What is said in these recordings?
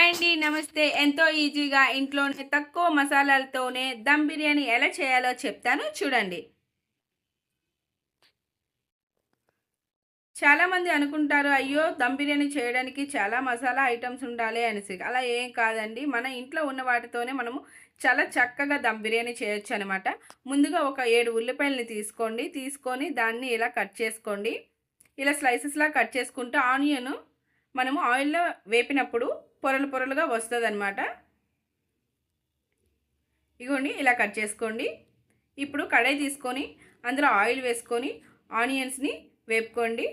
Hi అండి. నమస్తే. ఎంతో ఈజీగా ఇంట్లోనే తక్కువ మసాలాలతోనే దమ్ బిర్యానీ ఎలా చేయాలో చెప్తాను చూడండి. చాలామంది అనుకుంటారు, అయ్యో! దమ్ బిర్యానీ చేయడానికి చాలా మసాలా ఐటెమ్స్ ఉండాలి అనేసి. అలా ఏం కాదండి. మన ఇంట్లో ఉన్న వాటితోనే మనము చాలా చక్కగా దమ్ బిర్యానీ చేయొచ్చనమాట. ముందుగా ఒక 7 ఉల్లిపాయలని తీసుకోండి. తీసుకొని దాన్ని ఇలా కట్ చేసుకోండి. ఇలా స్లైసెస్‌లా కట్ చేసుకుంటే ఆనియన్ మనము ఆయిల్‌లో వేపినప్పుడు పొరలు పొరలుగా వస్తదనమాట. ఇగోండి ఇలా కట్ చేసుకోండి. ఇప్పుడు కడాయి తీసుకొని అందులో ఆయిల్ వేసుకొని ఆనియన్స్‌ని వేపుకోండి.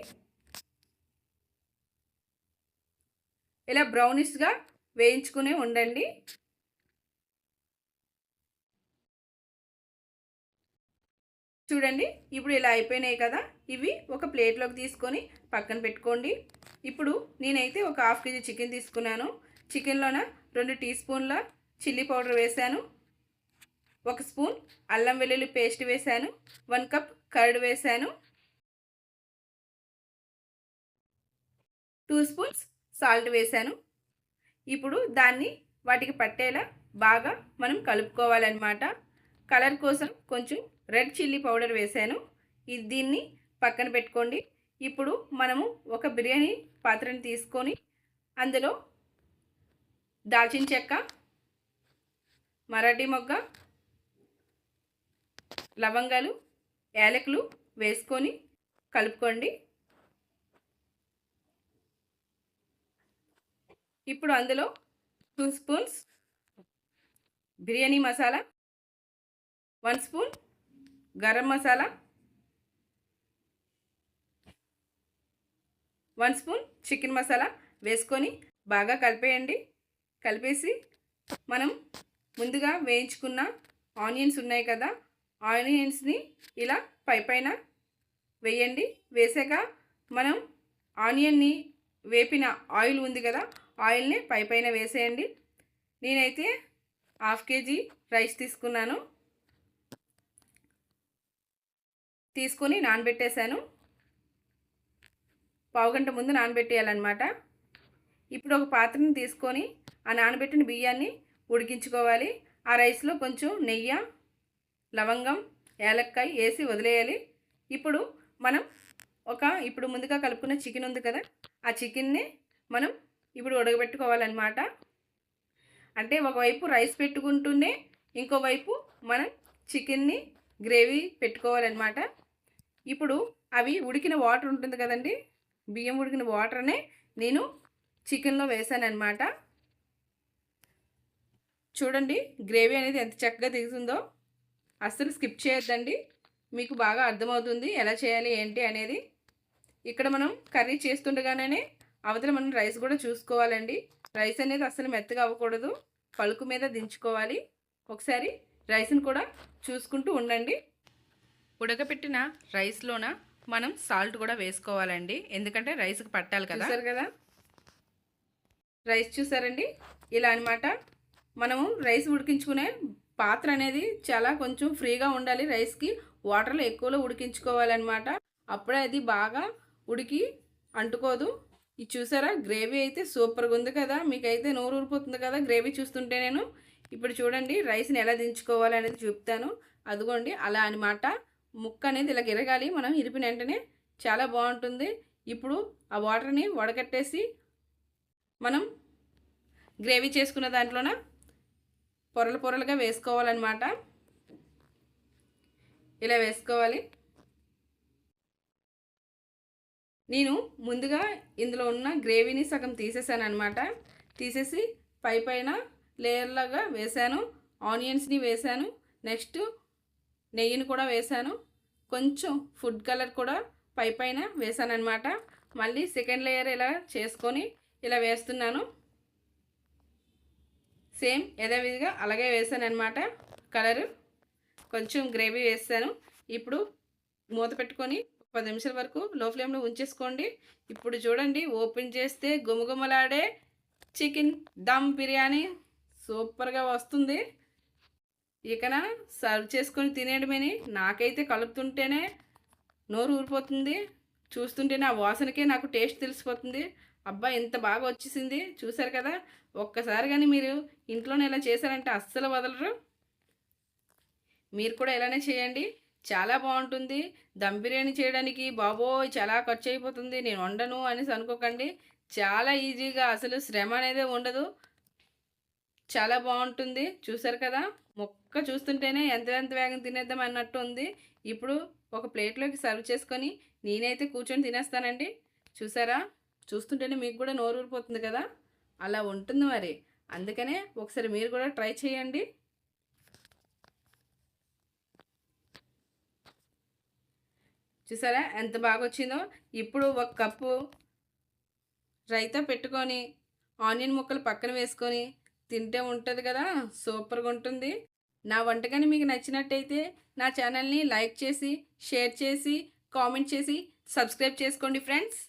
ఇలా బ్రౌనిష్‌గా వేయించుకుని ఉండండి. చూడండి ఇప్పుడు ఇలా అయిపోయినాయి కదా! ఇవి ఒక ప్లేట్‌లోకి తీసుకొని పక్కన పెట్టుకోండి. ఇప్పుడు నేనైతే ఒక హాఫ్ కేజీ చికెన్ తీసుకున్నాను. చికెన్‌లోన 2 టీ స్పూన్ల చిల్లీ పౌడర్ వేశాను. 1 స్పూన్ అల్లం వెల్లుల్లి పేస్ట్ వేశాను. 1 కప్ కర్డ్ వేశాను. 2 స్పూన్స్ సాల్ట్ వేశాను. ఇప్పుడు దాన్ని వాటికి పట్టేలా బాగా మనం కలుపుకోవాలన్నమాట. కలర్ కోసం కొంచెం రెడ్ చిల్లీ పౌడర్ వేశాను. దీన్ని పక్కన పెట్టుకోండి. ఇప్పుడు మనము ఒక బిర్యానీ పాత్రని తీసుకొని అందులో దాల్చిన చెక్క, మరాఠీ మొగ్గ, లవంగాలు, యాలకులు వేసుకొని కలుపుకోండి. ఇప్పుడు అందులో 2 spoons biryani masala, 1 spoon garam masala, 1 spoon chicken masala వేసుకొని బాగా కలిపేయండి. కలిపేసి మనం ముందుగా వేయించుకున్న ఆనియన్స్ ఉన్నాయి కదా, ఆనియన్స్ని ఇలా పైన వేయండి. వేసాక మనం ఆనియన్ని వేపిన ఆయిల్ ఉంది కదా, ఆయిల్ని పైన వేసేయండి. నేనైతే హాఫ్ కేజీ రైస్ తీసుకున్నాను. తీసుకొని నానబెట్టేశాను. పావుగంట ముందు నానబెట్టేయాలన్నమాట. ఇప్పుడు ఒక పాత్రని తీసుకొని ఆ నానబెట్టిన బియ్యాన్ని ఉడికించుకోవాలి. ఆ రైస్లో కొంచెం నెయ్యి, లవంగం, యాలక్కాయ వేసి వదిలేయాలి. ఇప్పుడు మనం ఇప్పుడు ముందుగా కలుపుకున్న చికెన్ ఉంది కదా, ఆ చికెన్ని మనం ఇప్పుడు ఉడకబెట్టుకోవాలన్నమాట. అంటే ఒకవైపు రైస్ పెట్టుకుంటూనే ఇంకోవైపు మనం చికెన్ని గ్రేవీ పెట్టుకోవాలన్నమాట. ఇప్పుడు అవి ఉడికిన వాటర్ ఉంటుంది కదండి, బియ్యం ఉడికిన వాటర్నే నేను చికెన్లో వేసానన్నమాట. చూడండి గ్రేవీ అనేది ఎంత చక్కగా దిగుతుందో. అస్సలు స్కిప్ చేయొద్దండి, మీకు బాగా అర్థమవుతుంది ఎలా చేయాలి ఏంటి అనేది. ఇక్కడ మనం కర్రీ చేస్తుండగానే అవతల మనం రైస్ కూడా చూసుకోవాలండి. రైస్ అనేది అస్సలు మెత్తగా అవ్వకూడదు, పలుకు మీద దించుకోవాలి. ఒకసారి రైస్ని కూడా చూసుకుంటూ ఉండండి. ఉడకపెట్టిన రైస్లోన మనం సాల్ట్ కూడా వేసుకోవాలండి, ఎందుకంటే రైస్కి పట్టాలి కదా. చూసారు కదా రైస్, చూసారండి ఇలా అనమాట. మనము రైస్ ఉడికించుకునే పాత్ర అనేది చాలా కొంచెం ఫ్రీగా ఉండాలి. రైస్కి వాటర్లో ఎక్కువలో ఉడికించుకోవాలన్నమాట. అప్పుడే అది బాగా ఉడికి అంటుకోదు. ఇది చూసారా గ్రేవీ అయితే సూపర్గా ఉంది కదా, మీకైతే నోరు ఊరిపోతుంది కదా గ్రేవీ చూస్తుంటే. నేను ఇప్పుడు చూడండి రైస్ని ఎలా దించుకోవాలి అనేది చెప్తాను. అదిగోండి అలా అనమాట. ముక్క అనేది ఇలా గిరగాలి, మనం ఇరిపిన వెంటనే చాలా బాగుంటుంది. ఇప్పుడు ఆ వాటర్ని వడకట్టేసి మనం గ్రేవీ చేసుకున్న దాంట్లోన పొరలు పొరలుగా వేసుకోవాలన్నమాట. ఇలా వేసుకోవాలి. నేను ముందుగా ఇందులో ఉన్న గ్రేవీని సగం తీసేసాను అనమాట. తీసేసి పైన లేయర్లాగా వేసాను. ఆనియన్స్ని వేసాను, నెక్స్ట్ నెయ్యిని కూడా వేసాను, కొంచెం ఫుడ్ కలర్ కూడా పైన వేసాను అనమాట. మళ్ళీ సెకండ్ లేయర్ ఇలా చేసుకొని ఇలా వేస్తున్నాను. సేమ్ యథావిధిగా అలాగే వేసాను అనమాట. కలరు కొంచెం గ్రేవీ వేసాను. ఇప్పుడు మూత పెట్టుకొని 10 నిమిషాల వరకు లో ఫ్లేమ్లో ఉంచేసుకోండి. ఇప్పుడు చూడండి ఓపెన్ చేస్తే గుమగుమలాడే చికెన్ దమ్ బిర్యానీ సూపర్గా వస్తుంది. ఇకన సర్వ్ చేసుకొని తినేయడమేని. నాకైతే కలుపుతుంటేనే నోరు ఊరిపోతుంది, చూస్తుంటేనే ఆ వాసనకే నాకు టేస్ట్ తెలిసిపోతుంది. అబ్బా! ఎంత బాగా వచ్చేసింది చూసారు కదా! ఒక్కసారి గాని మీరు ఇంట్లోనే ఇలా చేశారంటే అస్సలు వదలరు. మీరు కూడా ఇలానే చేయండి. చాలా బావుంటుంది. దమ్ బిర్యానీ చేయడానికి బాబోయ్! చాలా ఖర్చయిపోతుంది. నేను వండను అనేసి అనుకోకండి. చాలా ఈజీగా అసలు శ్రమ అనేదే ఉండదు. చాలా బావుంటుంది. చూసారు కదా! ముక్క చూస్తుంటేనే ఎంత ఎంత వేగంగా తినేద్దాం అన్నట్టు ఉంది. ఇప్పుడు ఒక ప్లేట్‌లోకి సర్వ్ చేసుకొని నేనైతే కూర్చొని తినేస్తానండి. చూసారా? చూస్తుంటేనే మీకు కూడా నోరూరిపోతుంది కదా! అలా ఉంటుంది మరి. అందుకనే ఒకసారి మీరు కూడా ట్రై చేయండి. చూసారా ఎంత బాగొచ్చిందో? ఇప్పుడు ఒక కప్పు రైతా పెట్టుకొని, ఆనియన్ ముక్కలు పక్కన వేసుకొని తింటే ఉంటది కదా! సూపర్‌గుంటుంది. నా వంటకాన్ని మీకు నచ్చినట్టయితే నా ఛానల్‌ని లైక్ చేసి, షేర్ చేసి, కామెంట్ చేసి, సబ్స్క్రైబ్ చేసుకోండి ఫ్రెండ్స్.